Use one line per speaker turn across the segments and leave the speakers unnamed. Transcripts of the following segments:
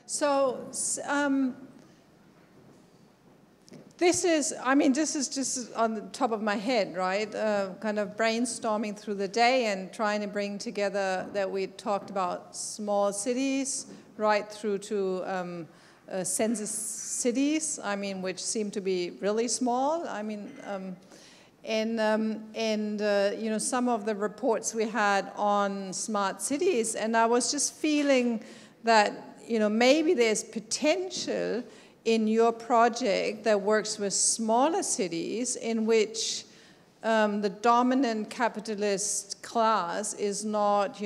So, this is just on the top of my head, right? Kind of brainstorming through the day and trying to bring together that we talked about small cities right through to census cities, which seem to be really small. Some of the reports we had on smart cities, and I was just feeling that, maybe there's potential in your project that works with smaller cities in which the dominant capitalist class is not,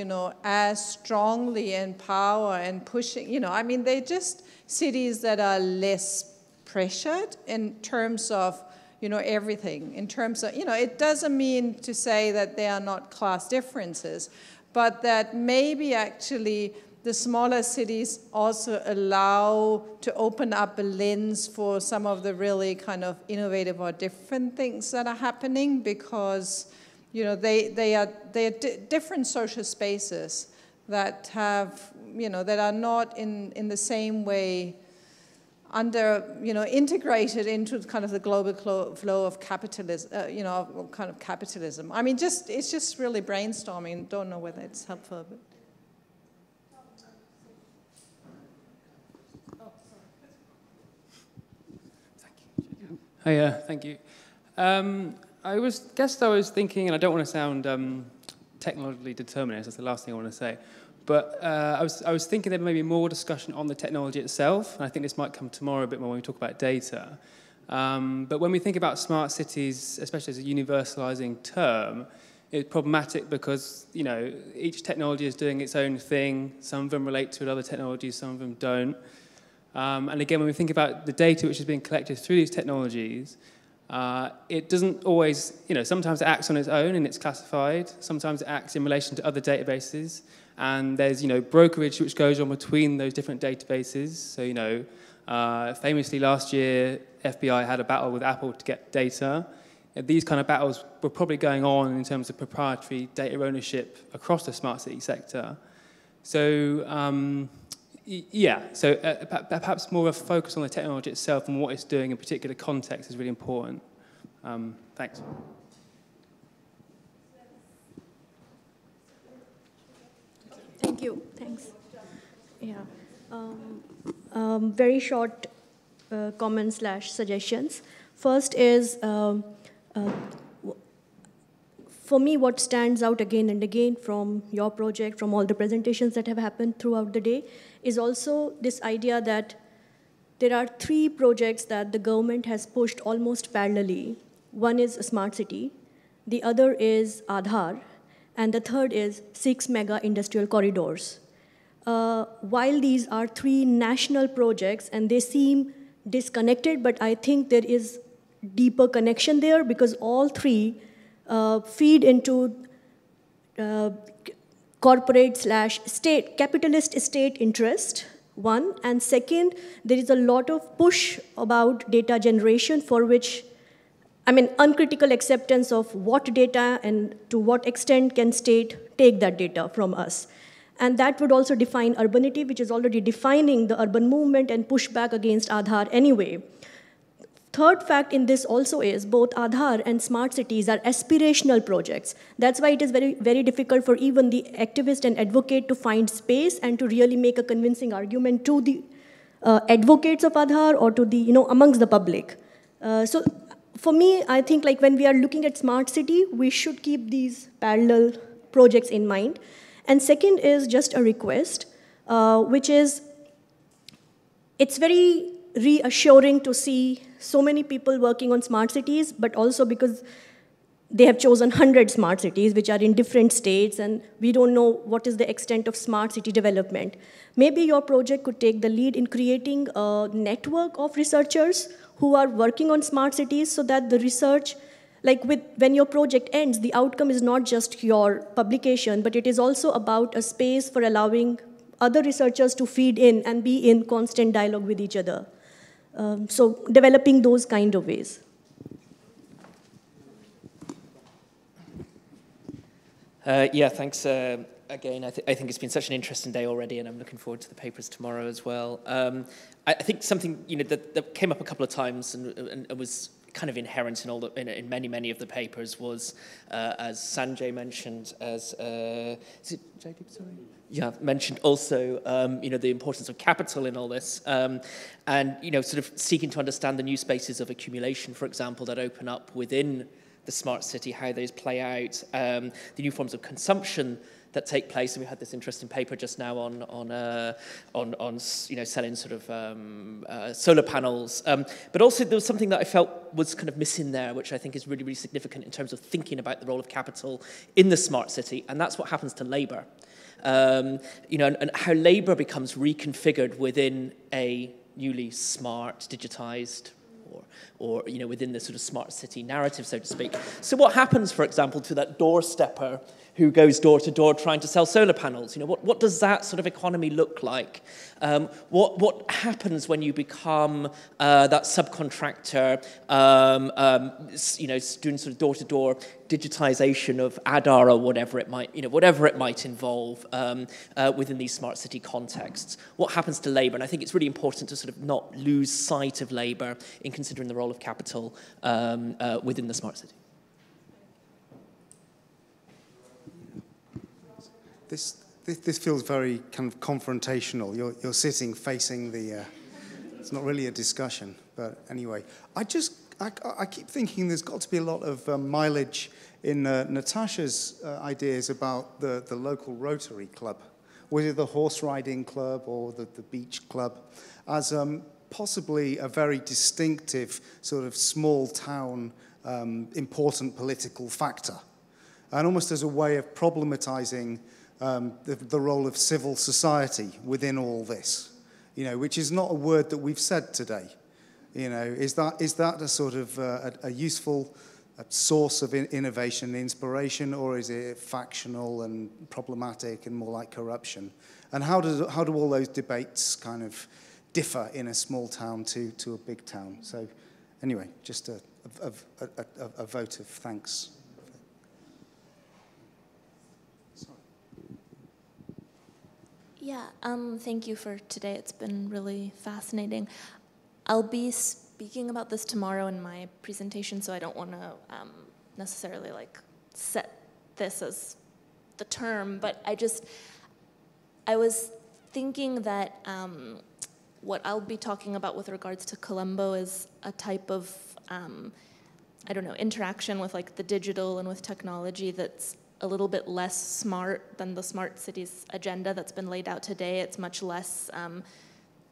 as strongly in power and pushing, they're just cities that are less pressured in terms of, everything. In terms of, it doesn't mean to say that there are not class differences, but that maybe actually the smaller cities also allow to open up a lens for some of the really kind of innovative or different things that are happening, because they are different social spaces that have that are not in the same way integrated into kind of the global flow of capitalism, kind of capitalism. It's just really brainstorming. Don't know whether it's helpful, but.
Hi, thank you. I was thinking, and I don't want to sound technologically determinist, that's the last thing I want to say, but I was thinking there may be more discussion on the technology itself, and I think this might come tomorrow a bit more when we talk about data. But when we think about smart cities, especially as a universalizing term, it's problematic because, each technology is doing its own thing. Some of them relate to other technologies, some of them don't. And again, when we think about the data which is being collected through these technologies, it doesn't always, sometimes it acts on its own and it's classified. Sometimes it acts in relation to other databases. And there's, brokerage which goes on between those different databases. So, famously last year, FBI had a battle with Apple to get data. These kind of battles were probably going on in terms of proprietary data ownership across the smart city sector. So, so perhaps more of a focus on the technology itself and what it's doing in particular context is really important. Thanks.
Thank you. Thanks. Yeah. Very short comments / suggestions. First is, for me, what stands out again and again from your project, from all the presentations that have happened throughout the day, is also this idea that there are 3 projects that the government has pushed almost parallelly. One is a smart city, the other is Aadhaar, and the third is 6 mega industrial corridors. While these are 3 national projects and they seem disconnected, but I think there is deeper connection there because all 3 feed into corporate / state, capitalist state interest, one. And second, there is a lot of push about data generation for which, uncritical acceptance of what data and to what extent can state take that data from us. And that would also define urbanity, which is already defining the urban movement and pushback against Aadhaar anyway. Third fact in this also is both Aadhaar and smart cities are aspirational projects. That's why it is very, very difficult for even the activist and advocate to find space and to really make a convincing argument to the advocates of Aadhaar or to the, amongst the public. So for me, I think like when we are looking at smart city, we should keep these parallel projects in mind. And second is just a request, which is, it's very reassuring to see so many people working on smart cities, but also because they have chosen 100 smart cities, which are in different states, and we don't know what is the extent of smart city development. Maybe your project could take the lead in creating a network of researchers who are working on smart cities so that the research, when your project ends, the outcome is not just your publication, but it is also about a space for allowing other researchers to feed in and be in constant dialogue with each other. So developing those kind of ways.
Yeah, thanks. again, I think it's been such an interesting day already, and I'm looking forward to the papers tomorrow as well. I think something that came up a couple of times and was kind of inherent in many of the papers was, as Sanjay mentioned, is it Jaydeep, sorry? Yeah, mentioned also, the importance of capital in all this, and, sort of seeking to understand the new spaces of accumulation, for example, that open up within the smart city, how those play out, the new forms of consumption that take place, and we had this interesting paper just now on selling sort of solar panels, but also there was something that I felt was kind of missing there, which I think is really, really significant in terms of thinking about the role of capital in the smart city, and that's what happens to labour. And how labour becomes reconfigured within a newly smart, digitised, or within the sort of smart city narrative, so to speak. So what happens, for example, to that doorstepper who goes door to door trying to sell solar panels? What does that sort of economy look like? What happens when you become that subcontractor, doing sort of door to door digitization of Adar or whatever it might involve within these smart city contexts? What happens to labour? And I think it's really important to sort of not lose sight of labour in considering the role of capital within the smart city.
This feels very kind of confrontational. You're sitting facing the. It's not really a discussion, but anyway, I keep thinking there's got to be a lot of mileage in Natasha's ideas about the local Rotary Club, whether the horse riding club or the beach club, as possibly a very distinctive sort of small town important political factor, and almost as a way of problematizing the role of civil society within all this, which is not a word that we've said today. Is that a sort of a useful source of innovation and inspiration, or is it factional and problematic and more like corruption? And how do all those debates kind of differ in a small town to a big town? So anyway, just a vote of thanks.
Yeah, thank you for today. It's been really fascinating. I'll be speaking about this tomorrow in my presentation, so I don't want to necessarily set this as the term, but I was thinking that what I'll be talking about with regards to Colombo is a type of, interaction with the digital and with technology that's a little bit less smart than the smart cities agenda that's been laid out today. It's much less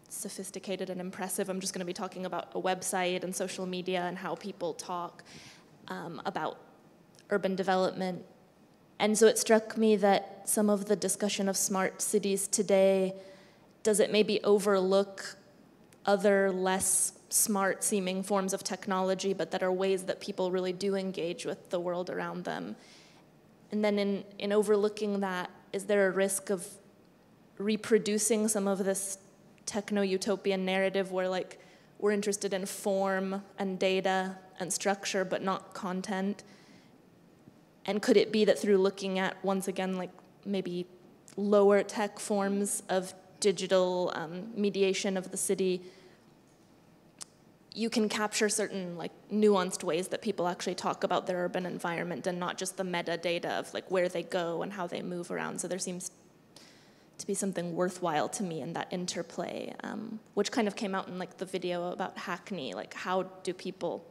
sophisticated and impressive. I'm just going to be talking about a website and social media and how people talk about urban development. And so it struck me that some of the discussion of smart cities today, does it maybe overlook other less smart seeming forms of technology, but that are ways that people really do engage with the world around them? And then in overlooking that, is there a risk of reproducing some of this techno-utopian narrative where we're interested in form and data and structure, but not content? And could it be that through looking at, once again, maybe lower tech forms of digital mediation of the city, you can capture certain nuanced ways that people actually talk about their urban environment and not just the metadata of where they go and how they move around. So there seems to be something worthwhile to me in that interplay, which kind of came out in the video about Hackney. How do people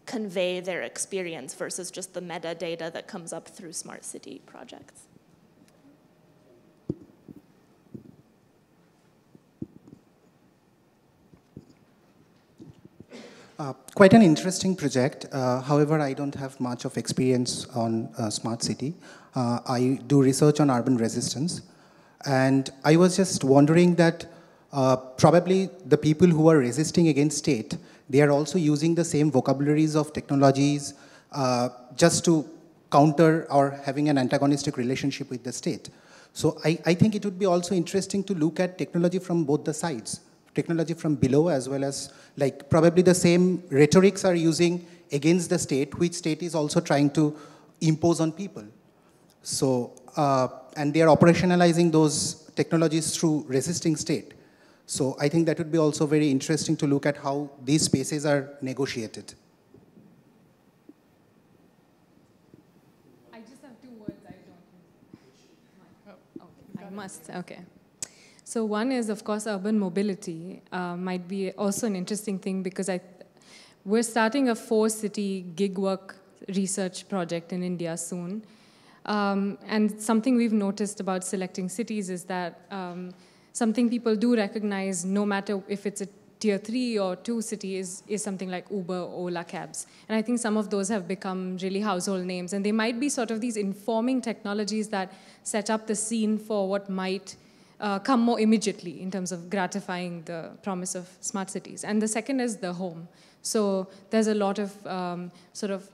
convey their experience versus just the metadata that comes up through smart city projects?
Quite an interesting project. However, I don't have much of experience on smart city. I do research on urban resistance. And I was just wondering that probably the people who are resisting against state, they are also using the same vocabularies of technologies just to counter or having an antagonistic relationship with the state. So I think it would be also interesting to look at technology from both the sides. Technology from below, as well as probably the same rhetorics are using against the state, which state is also trying to impose on people. So and they are operationalizing those technologies through resisting state. So I think that would be also very interesting to look at how these spaces are negotiated.
I just have 2 words I don't. Oh, okay. I must, okay. So one is, of course, urban mobility might be also an interesting thing, because we're starting a 4-city gig work research project in India soon. And something we've noticed about selecting cities is that something people do recognize, no matter if it's a tier 3 or 2 city, is something like Uber, Ola cabs. And I think some of those have become really household names. And they might be sort of these informing technologies that set up the scene for what might come more immediately in terms of gratifying the promise of smart cities. And the second is the home. So there's a lot of sort of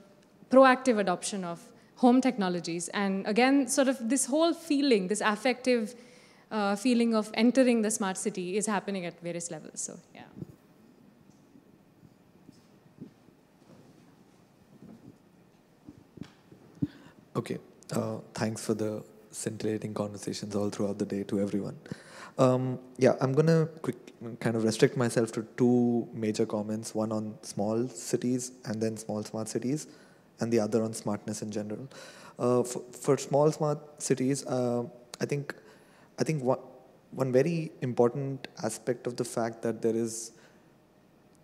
proactive adoption of home technologies. And again, sort of this whole feeling, this affective feeling of entering the smart city is happening at various levels. So, yeah.
Okay. Thanks for the scintillating conversations all throughout the day to everyone. Yeah, I'm going to kind of restrict myself to 2 major comments, one on small cities and then small smart cities, and the other on smartness in general. For small smart cities, I think one very important aspect of the fact that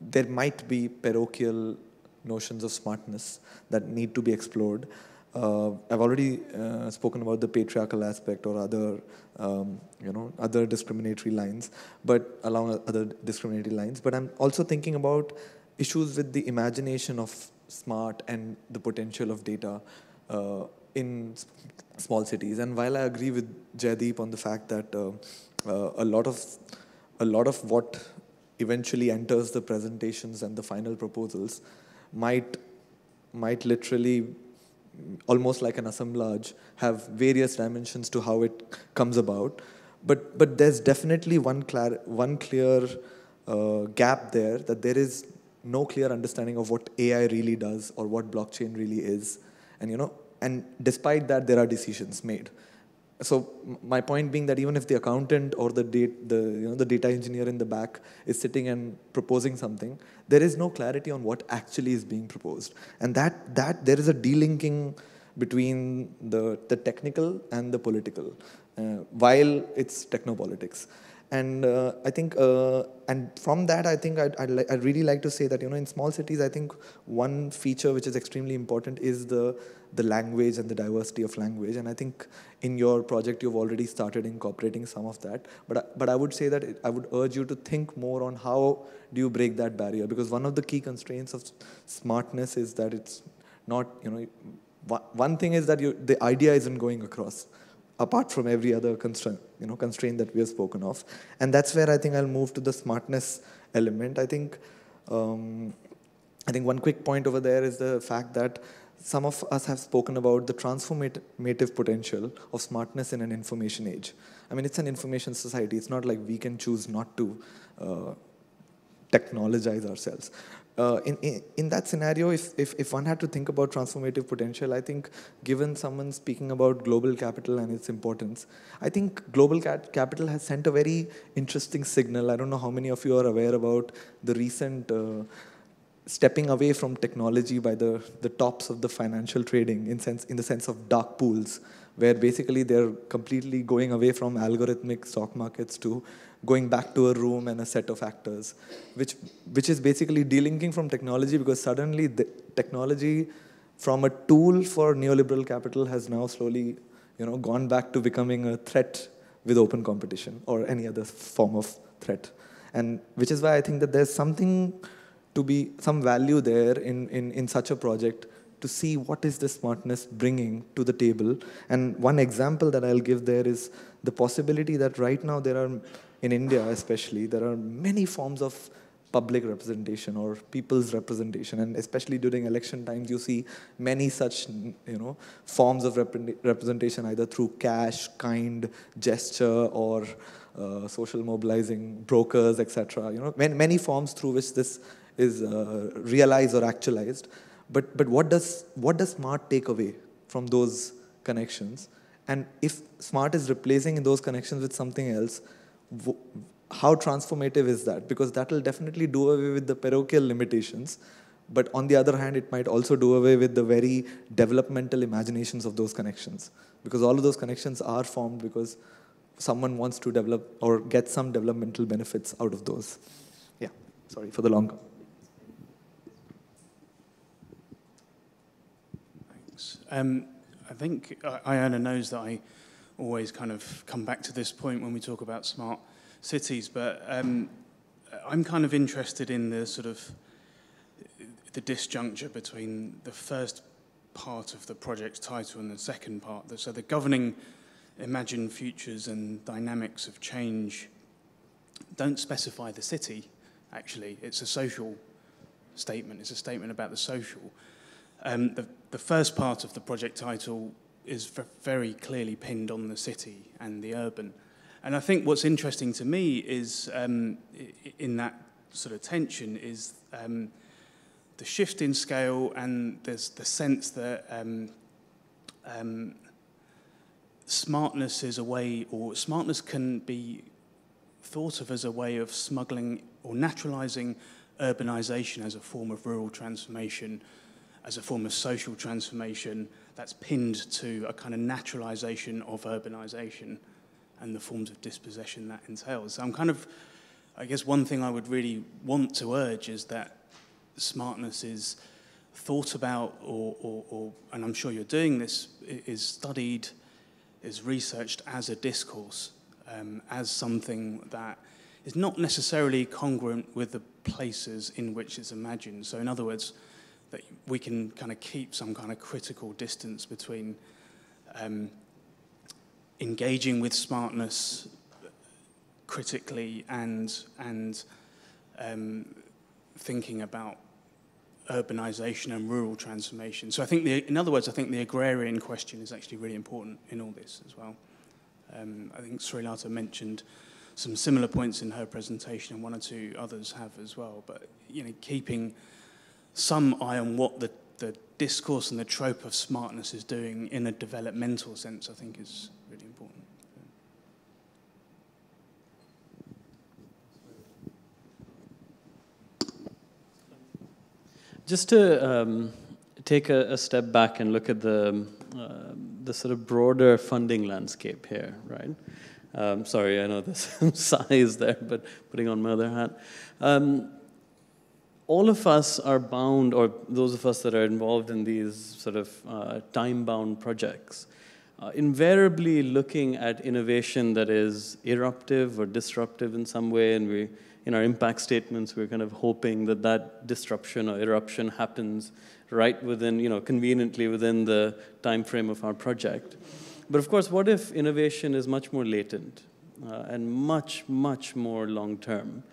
there might be parochial notions of smartness that need to be explored. I've already spoken about the patriarchal aspect or other, other discriminatory lines, but along other discriminatory lines. But I'm also thinking about issues with the imagination of smart and the potential of data in small cities. And while I agree with Jaideep on the fact that a lot of what eventually enters the presentations and the final proposals might literally, almost like an assemblage, have various dimensions to how it comes about. But there's definitely one clear gap there, that there is no clear understanding of what AI really does or what blockchain really is. And despite that, there are decisions made. So my point being that even if the accountant or the data engineer in the back is sitting and proposing something, there is no clarity on what actually is being proposed. And that there is a delinking between the technical and the political, while it's technopolitics. And I think, and from that, I think I'd really like to say that, in small cities, I think one feature which is extremely important is the language and the diversity of language. And I think in your project, you've already started incorporating some of that. But I would say that I would urge you to think more on how do you break that barrier, because one of the key constraints of smartness is that it's not, one thing is that the idea isn't going across, apart from every other constraint that we have spoken of. And that's where I think I'll move to the smartness element. I think one quick point over there is the fact that some of us have spoken about the transformative potential of smartness in an information age. I mean, it's an information society. It's not like we can choose not to technologize ourselves. In that scenario, if one had to think about transformative potential, I think given someone speaking about global capital and its importance, I think global capital has sent a very interesting signal. I don't know how many of you are aware about the recent stepping away from technology by the tops of the financial trading in the sense of dark pools, where basically they're completely going away from algorithmic stock markets to going back to a room and a set of actors, which is basically delinking from technology, because suddenly the technology from a tool for neoliberal capital has now slowly gone back to becoming a threat with open competition or any other form of threat. And which is why I think that there's some value there in such a project to see what is the smartness bringing to the table. And one example that I'll give there is the possibility that right now there are, in India especially, there are many forms of public representation or people's representation, and especially during election times you see many such forms of representation, either through cash, kind, gesture, or social mobilizing, brokers, etc. Many forms through which this is realized or actualized. But what does smart take away from those connections? And if smart is replacing those connections with something else, how transformative is that? Because that will definitely do away with the parochial limitations. But on the other hand, it might also do away with the very developmental imaginations of those connections. Because all of those connections are formed because someone wants to develop or get some developmental benefits out of those. Yeah, sorry for the long comment.
Thanks. I think Ayona knows that I always kind of come back to this point when we talk about smart cities, but I'm kind of interested in the sort of the disjuncture between the first part of the project's title and the second part. So the governing imagined futures and dynamics of change don't specify the city, actually. It's a social statement. It's a statement about the social. The first part of the project title is very clearly pinned on the city and the urban. And I think what's interesting to me is, in that sort of tension, is the shift in scale, and there's the sense that smartness is a way, or smartness can be thought of as a way of smuggling or naturalizing urbanization as a form of rural transformation, as a form of social transformation that's pinned to a kind of naturalization of urbanization and the forms of dispossession that entails. So I'm kind of, I guess one thing I would really want to urge is that smartness is thought about, or and I'm sure you're doing this, is studied, is researched as a discourse, as something that is not necessarily congruent with the places in which it's imagined. So in other words, that we can kind of keep some kind of critical distance between engaging with smartness critically and thinking about urbanization and rural transformation. So I think, in other words, I think the agrarian question is actually really important in all this as well. I think Srilata mentioned some similar points in her presentation, and one or two others have as well. But keeping some eye on what the discourse and the trope of smartness is doing in a developmental sense, I think, is really important.
Just to take a step back and look at the sort of broader funding landscape here, right? Sorry, I know there's some sighs there, but putting on my other hat. All of us are bound, or those of us that are involved in these sort of time-bound projects, invariably looking at innovation that is eruptive or disruptive in some way, and we, in our impact statements, we're kind of hoping that that disruption or eruption happens right within, conveniently within the time frame of our project. But of course, what if innovation is much more latent and much, much more long-term?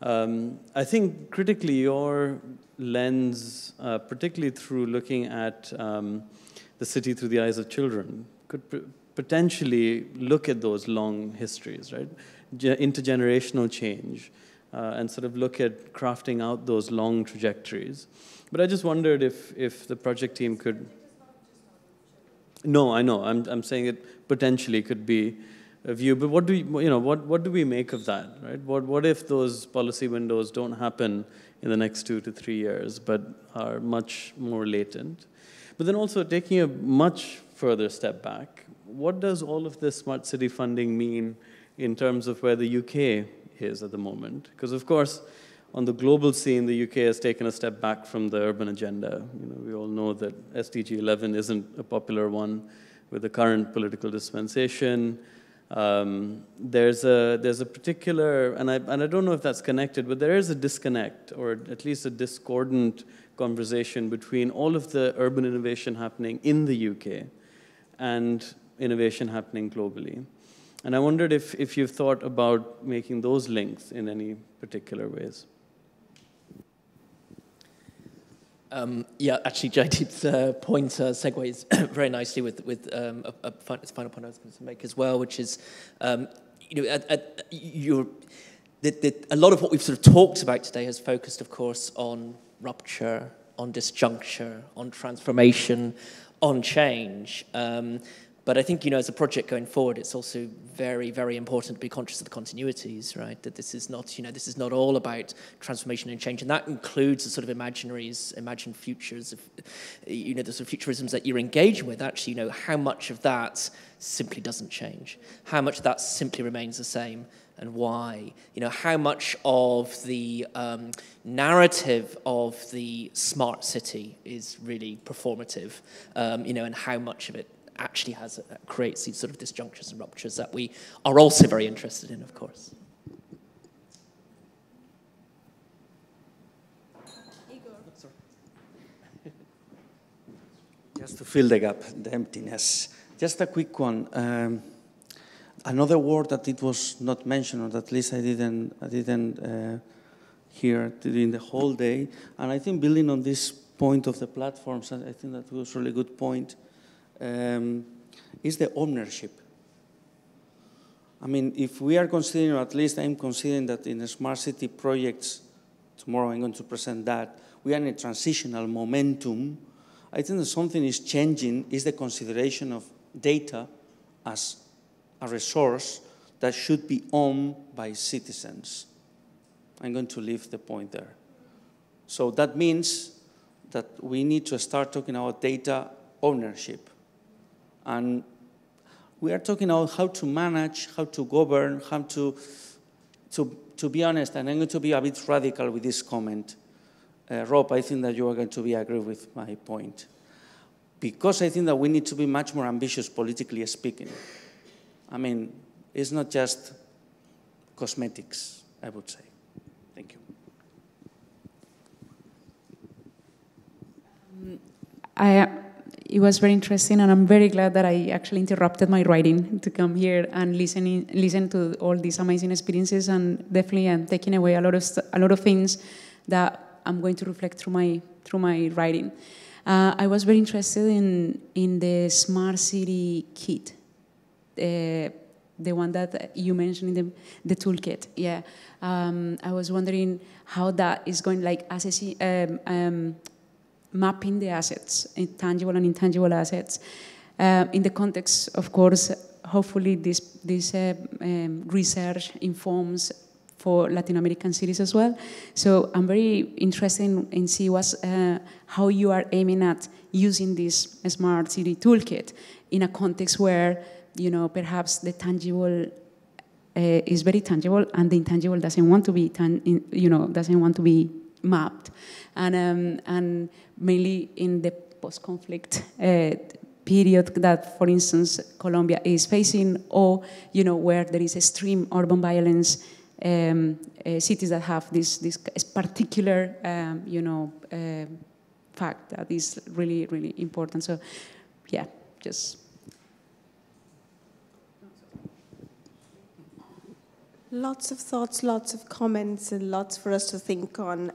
I think critically your lens, particularly through looking at the city through the eyes of children, could potentially look at those long histories, right? Intergenerational change, and sort of look at crafting out those long trajectories. But I just wondered if the project team could... No, I know. I'm saying it potentially could be a view. But what do what do we make of that, right? What if those policy windows don't happen in the next 2 to 3 years, but are much more latent? But then also taking a much further step back, what does all of this smart city funding mean in terms of where the UK is at the moment? Because of course, on the global scene, the UK has taken a step back from the urban agenda. We all know that SDG 11 isn't a popular one with the current political dispensation. There's a particular, and I don't know if that's connected, but there is a disconnect, or at least a discordant conversation between all of the urban innovation happening in the UK and innovation happening globally. And I wondered if you've thought about making those links in any particular ways.
Yeah, actually, Jaideep's point segues very nicely with a final point I was going to make as well, which is, a lot of what we've sort of talked about today has focused, of course, on rupture, on disjuncture, on transformation, on change. But I think, as a project going forward, it's also very, very important to be conscious of the continuities, right? That this is not, this is not all about transformation and change, and that includes the sort of imaginaries, imagined futures, of, the sort of futurisms that you're engaging with. Actually, how much of that simply doesn't change, how much of that simply remains the same, and why. How much of the narrative of the smart city is really performative, and how much of it actually creates these sort of disjunctures and ruptures that we are also very interested in, of course.
Just to fill the gap, the emptiness. Just a quick one. Another word that it was not mentioned, or at least I didn't hear during the whole day, and I think building on this point of the platforms, I think that was a really good point. Is the ownership. I mean, if we are considering, or at least I'm considering that in the smart city projects, tomorrow I'm going to present that, we are in a transitional momentum. I think that something is changing, is the consideration of data as a resource that should be owned by citizens. I'm going to leave the point there. So that means that we need to start talking about data ownership. And we are talking about how to manage, how to govern, how to be honest, and I'm going to be a bit radical with this comment. Rob, I think that you are going to agree with my point. Because I think that we need to be much more ambitious politically speaking. I mean, it's not just cosmetics, I would say. Thank you.
It was very interesting, and I'm very glad that I actually interrupted my writing to come here and listen to all these amazing experiences. And definitely, I'm taking away a lot of things that I'm going to reflect through my writing. I was very interested in the smart city kit, the one that you mentioned in the toolkit. Yeah, I was wondering how that is going, like assessing. Mapping the assets, tangible and intangible assets, in the context, of course, hopefully this research informs for Latin American cities as well. So I'm very interested in see how you are aiming at using this smart city toolkit in a context where, perhaps the tangible is very tangible and the intangible doesn't want to be, doesn't want to be mapped. And mainly in the post-conflict period that, for instance, Colombia is facing, or where there is extreme urban violence, cities that have this particular fact that is really, really important. So, yeah, just.
Lots of thoughts, lots of comments, and lots for us to think on.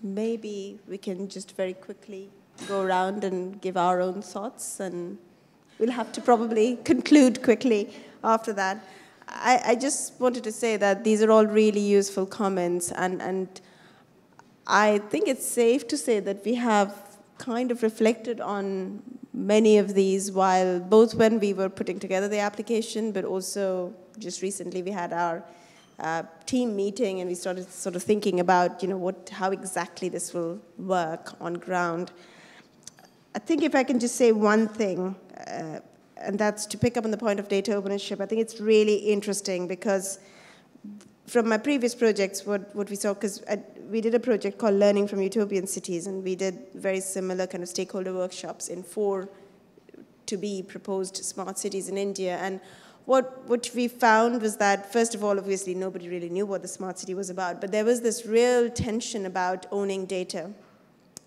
Maybe we can just very quickly go around and give our own thoughts, and we'll have to probably conclude quickly after that. I just wanted to say that these are all really useful comments, and I think it's safe to say that we have kind of reflected on many of these while both when we were putting together the application, but also just recently we had our team meeting, and we started sort of thinking about, how exactly this will work on ground. I think if I can just say one thing, and that's to pick up on the point of data ownership, I think it's really interesting because from my previous projects, what we saw, because we did a project called Learning from Utopian Cities, and we did very similar kind of stakeholder workshops in 4 to-be proposed smart cities in India. And what we found was that, first of all, obviously, nobody really knew what the smart city was about, but there was this real tension about owning data,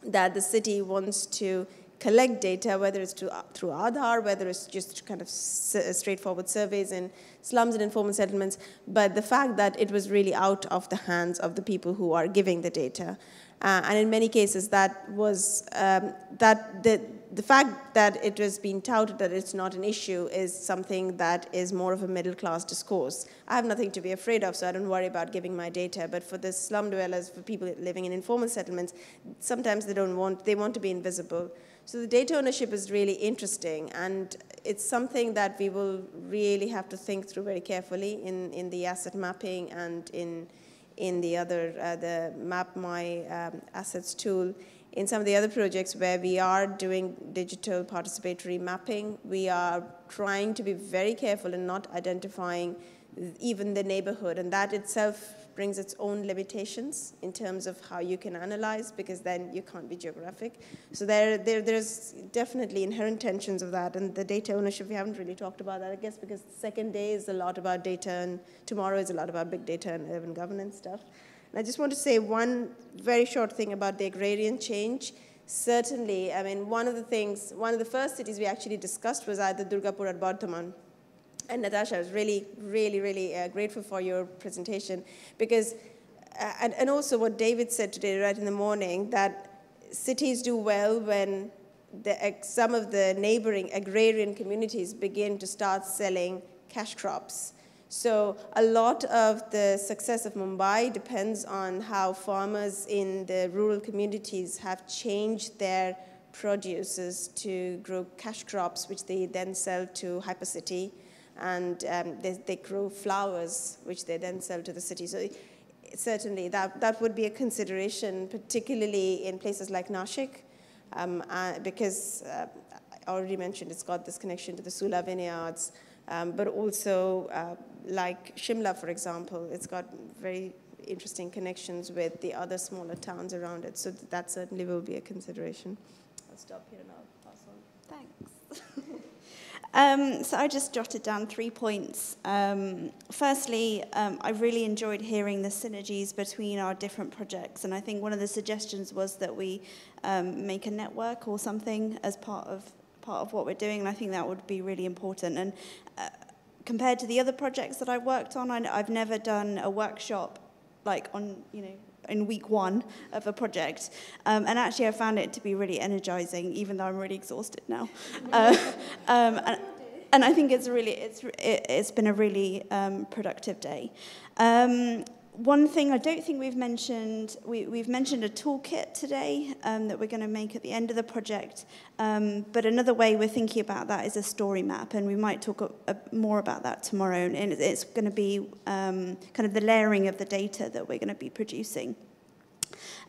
that the city wants to collect data, whether it's through Aadhaar, whether it's just kind of straightforward surveys in slums and informal settlements, but the fact that it was really out of the hands of the people who are giving the data. And in many cases, that was, the fact that it was being touted that it's not an issue is something that is more of a middle-class discourse. I have nothing to be afraid of, so I don't worry about giving my data. But for the slum dwellers, for people living in informal settlements, sometimes they want to be invisible. So the data ownership is really interesting, and it's something that we will really have to think through very carefully in the asset mapping and in the other, the Map My Assets tool. In some of the other projects where we are doing digital participatory mapping, we are trying to be very careful in not identifying even the neighborhood, and that itself brings its own limitations in terms of how you can analyze, because then you can't be geographic. So there's definitely inherent tensions of that, and the data ownership, we haven't really talked about that, I guess, because the second day is a lot about data, and tomorrow is a lot about big data and urban governance stuff. And I just want to say one very short thing about the agrarian change. Certainly, I mean, one of the first cities we actually discussed was either Durgapur or Bardhaman. And Natasha, I was really, really, really grateful for your presentation, because, and also what David said today right in the morning, that cities do well when some of the neighboring agrarian communities begin to start selling cash crops. So a lot of the success of Mumbai depends on how farmers in the rural communities have changed their produces to grow cash crops, which they then sell to hypercity. And they grow flowers, which they then sell to the city. So certainly that would be a consideration, particularly in places like Nashik, because I already mentioned it's got this connection to the Sula vineyards, but also like Shimla, for example, it's got very interesting connections with the other smaller towns around it. So that certainly will be a consideration. I'll stop here and I'll pass on.
Thanks. So I just jotted down 3 points. Firstly, I really enjoyed hearing the synergies between our different projects, and I think one of the suggestions was that we make a network or something as part of what we're doing, and I think that would be really important. And compared to the other projects that I've worked on, I've never done a workshop like on, in week 1 of a project, and actually I found it to be really energizing, even though I'm really exhausted now. And I think it's been a really productive day. One thing I don't think we've mentioned, we've mentioned a toolkit today that we're going to make at the end of the project, but another way we're thinking about that is a story map, and we might talk more about that tomorrow, and it's going to be kind of the layering of the data that we're going to be producing.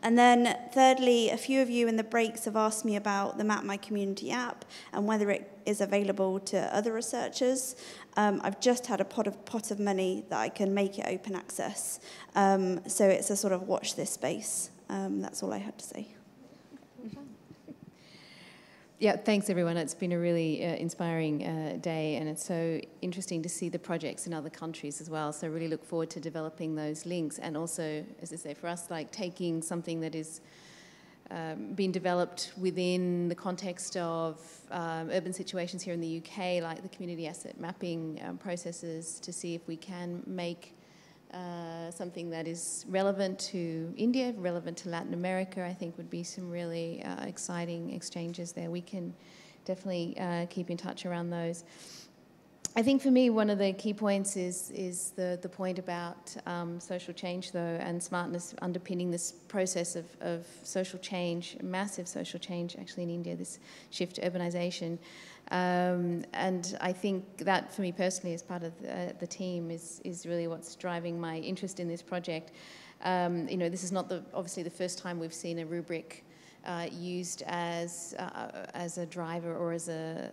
And then thirdly, a few of you in the breaks have asked me about the Map My Community app and whether it is available to other researchers. I've just had a pot of money that I can make it open access. So it's a sort of watch this space. That's all I had to say.
Yeah, thanks everyone. It's been a really inspiring day, and it's so interesting to see the projects in other countries as well. So I really look forward to developing those links, and also, as I say, for us, like taking something that is being developed within the context of urban situations here in the UK, like the community asset mapping processes, to see if we can make something that is relevant to India, relevant to Latin America. I think would be some really exciting exchanges there. We can definitely keep in touch around those. I think for me, one of the key points is the point about social change, though, and smartness underpinning this process of social change, massive social change, actually, in India, this shift to urbanization. And I think that, for me personally, as part of the team, is really what's driving my interest in this project. This is not obviously the first time we've seen a rubric used as a driver or as the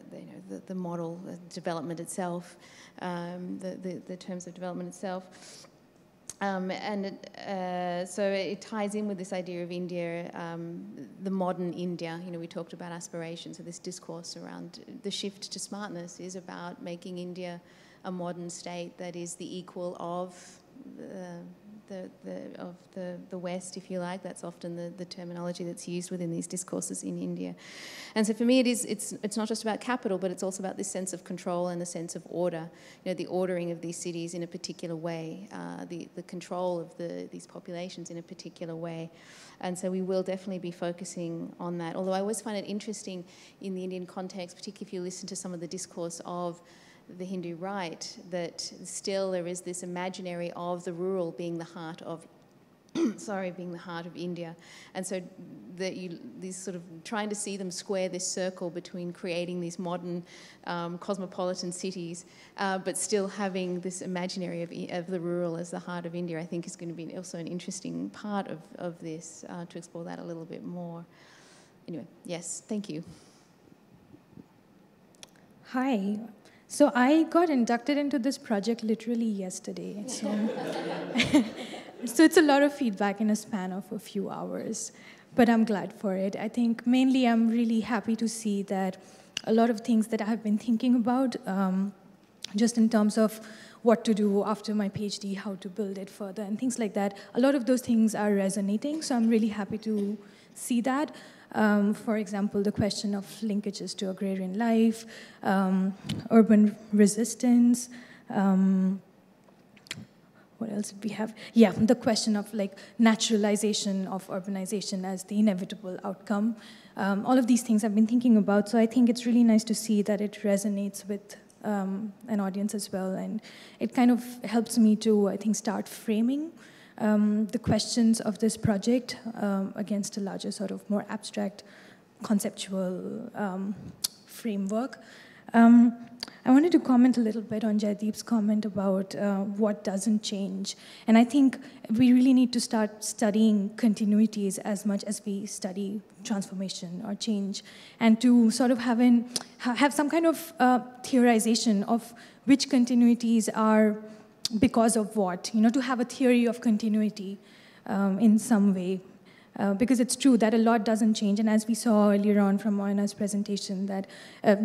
model development itself, the terms of development itself. So it ties in with this idea of India, the modern India. We talked about aspirations, so this discourse around the shift to smartness is about making India a modern state that is the equal of the West, if you like. That's often the terminology that's used within these discourses in India. And so for me, it's not just about capital, but it's also about this sense of control and the sense of order. The ordering of these cities in a particular way, the control of these populations in a particular way. And so we will definitely be focusing on that. Although I always find it interesting in the Indian context, particularly if you listen to some of the discourse of the Hindu right, that still there is this imaginary of the rural being the heart of sorry, being the heart of India. And so these sort of trying to see them square this circle between creating these modern cosmopolitan cities, but still having this imaginary of the rural as the heart of India, I think is going to be also an interesting part of this, to explore that a little bit more. Anyway, yes, thank you.
Hi. So I got inducted into this project literally yesterday. So, so it's a lot of feedback in a span of a few hours, but I'm glad for it. I think mainly I'm really happy to see that a lot of things that I have been thinking about, just in terms of what to do after my PhD, how to build it further, and things like that, a lot of those things are resonating, so I'm really happy to see that. For example, the question of linkages to agrarian life, urban resistance, what else did we have? Yeah, the question of like naturalization of urbanization as the inevitable outcome. All of these things I've been thinking about, so I think it's really nice to see that it resonates with an audience as well, and it kind of helps me to, I think, start framing the questions of this project against a larger sort of more abstract conceptual framework. I wanted to comment a little bit on Jaideep's comment about what doesn't change. And I think we really need to start studying continuities as much as we study transformation or change, and to sort of have some kind of theorization of which continuities are because of what, to have a theory of continuity in some way. Because it's true that a lot doesn't change, and as we saw earlier on from Ayona's presentation, that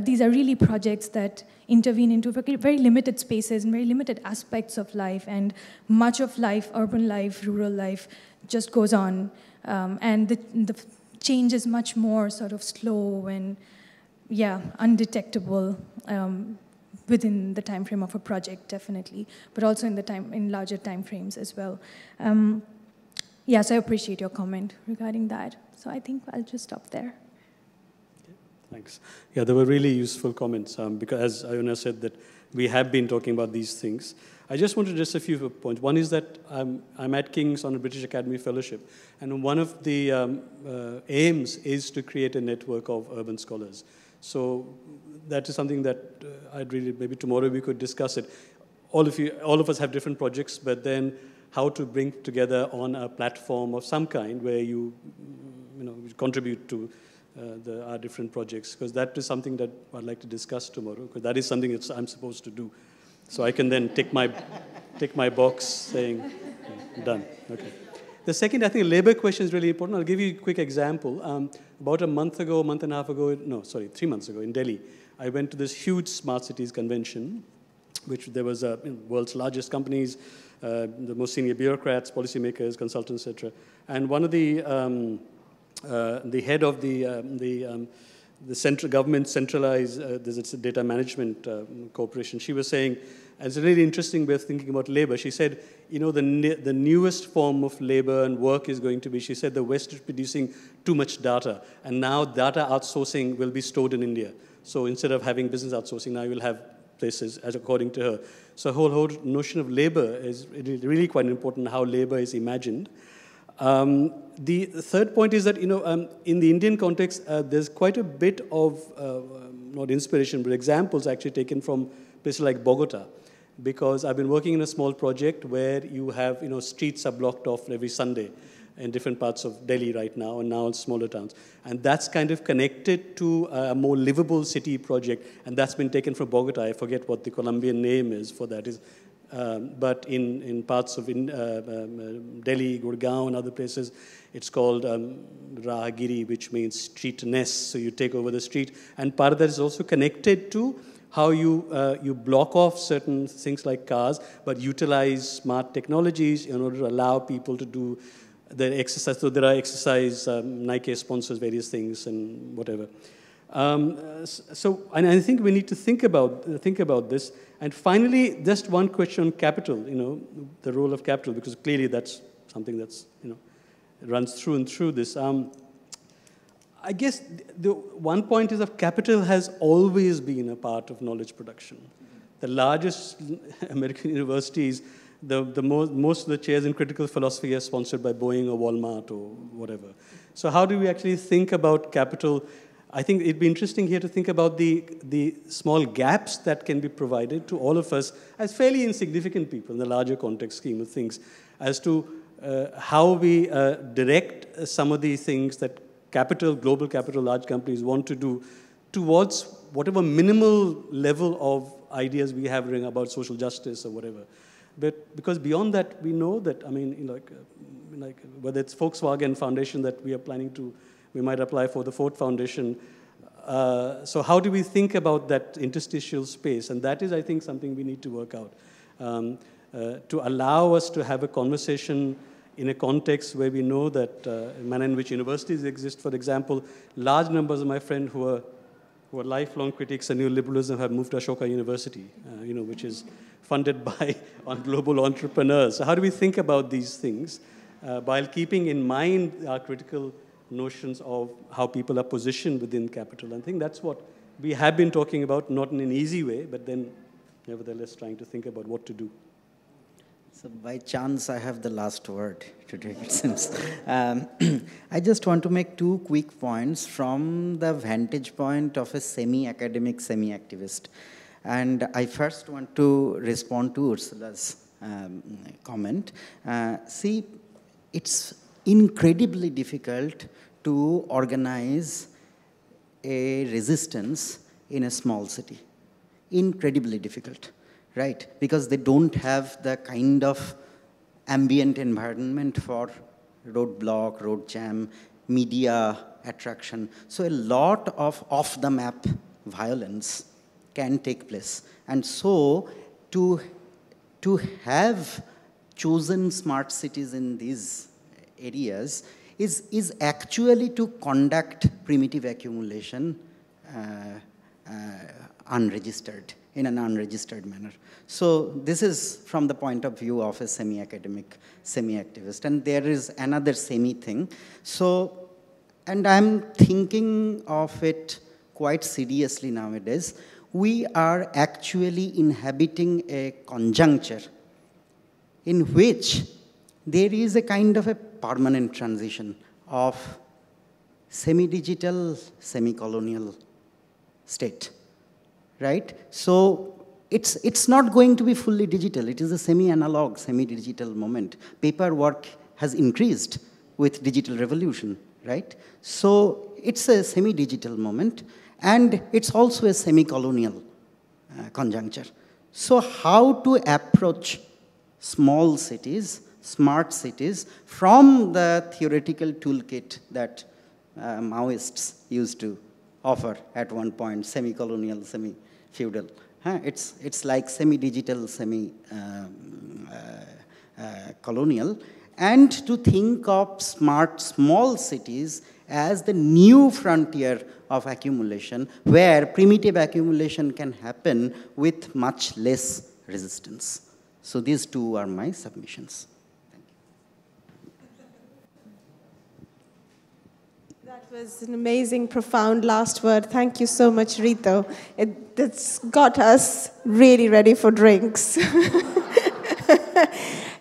these are really projects that intervene into very limited spaces and very limited aspects of life, and much of life, urban life, rural life, just goes on. And the change is much more sort of slow and, yeah, undetectable within the time frame of a project, definitely, but also in larger time frames as well. Yeah, so I appreciate your comment regarding that. So I think I'll just stop there.
Thanks. Yeah, they were really useful comments because, as Ayona said, that we have been talking about these things. I just wanted to just a few points. One is that I'm at King's on a British Academy Fellowship, and one of the aims is to create a network of urban scholars. So that is something that I'd really, maybe tomorrow we could discuss it. All of us have different projects, but then how to bring together on a platform of some kind where you contribute to our different projects, because that is something that I'd like to discuss tomorrow, because that is something that I'm supposed to do. So I can then tick my box saying, done. Okay. The second, I think, labor question is really important. I'll give you a quick example. About a month and a half ago, 3 months ago in Delhi, I went to this huge smart cities convention, which there was world's largest companies, the most senior bureaucrats, policymakers, consultants, etc. And one of the head of the central government centralized there's a data management corporation. She was saying, and it's a really interesting way of thinking about labor. She said, the newest form of labor and work is going to be, she said, the West is producing too much data, and now data outsourcing will be stored in India. So instead of having business outsourcing, now you will have places, as according to her. So whole notion of labor is really quite important, how labor is imagined. The third point is that, in the Indian context, there's quite a bit of, not inspiration, but examples actually taken from places like Bogota, because I've been working in a small project where you have, streets are blocked off every Sunday in different parts of Delhi right now, and now in smaller towns. And that's kind of connected to a more livable city project, and that's been taken from Bogota. I forget what the Colombian name is for that. But in parts of Delhi, Gurgaon, and other places, it's called Rahagiri, which means streetness. So you take over the street. And part of that is also connected to how you block off certain things like cars, but utilize smart technologies in order to allow people to do their exercise. So there are exercise, Nike sponsors various things and whatever. And I think we need to think about this. And finally, just one question on capital, the role of capital, because clearly that's something that's, runs through and through this. I guess the one point is that capital has always been a part of knowledge production. The largest American universities most of the chairs in critical philosophy are sponsored by Boeing or Walmart or whatever. So how do we actually think about capital? I think it'd be interesting here to think about the small gaps that can be provided to all of us as fairly insignificant people in the larger context scheme of things, as to how we direct some of these things that capital, global capital, large companies want to do towards whatever minimal level of ideas we have about social justice or whatever. But because beyond that, we know that, I mean, like whether it's Volkswagen Foundation that we are planning to, we might apply for the Ford Foundation. So how do we think about that interstitial space? And that is, I think, something we need to work out. To allow us to have a conversation in a context where we know that the manner in which universities exist, for example, large numbers of my friends who are lifelong critics of neoliberalism have moved to Ashoka University, which is funded by global entrepreneurs. So how do we think about these things while keeping in mind our critical notions of how people are positioned within capital? I think that's what we have been talking about, not in an easy way, but then nevertheless trying to think about what to do.
So by chance, I have the last word today, it seems. I just want to make two quick points from the vantage point of a semi-academic, semi-activist. And I first want to respond to Ursula's comment. See, it's incredibly difficult to organize a resistance in a small city. Incredibly difficult. Right, because they don't have the kind of ambient environment for roadblock, road jam, media attraction. So a lot of off-the-map violence can take place. And so to have chosen smart cities in these areas is actually to conduct primitive accumulation unregistered, in an unregistered manner. So this is from the point of view of a semi-academic, semi-activist. And there is another semi-thing. So, and I'm thinking of it quite seriously nowadays. We are actually inhabiting a conjuncture in which there is a kind of a permanent transition of semi-digital, semi-colonial state. Right? So it's not going to be fully digital. It is a semi-analog, semi-digital moment. Paperwork has increased with digital revolution, right? So it's a semi-digital moment, and it's also a semi-colonial conjuncture. So how to approach small cities, smart cities, from the theoretical toolkit that Maoists used to offer at one point, semi-colonial, semi-feudal. It's like semi-digital, semi-colonial. And to think of smart, small cities as the new frontier of accumulation, where primitive accumulation can happen with much less resistance. So these two are my submissions.
That was an amazing, profound last word. Thank you so much, Rito. It's got us really ready for drinks.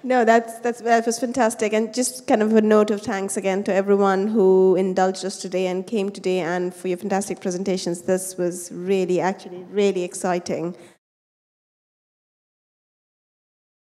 No, that was fantastic. And just kind of a note of thanks again to everyone who indulged us today and came today, and for your fantastic presentations. This was really, actually, really exciting.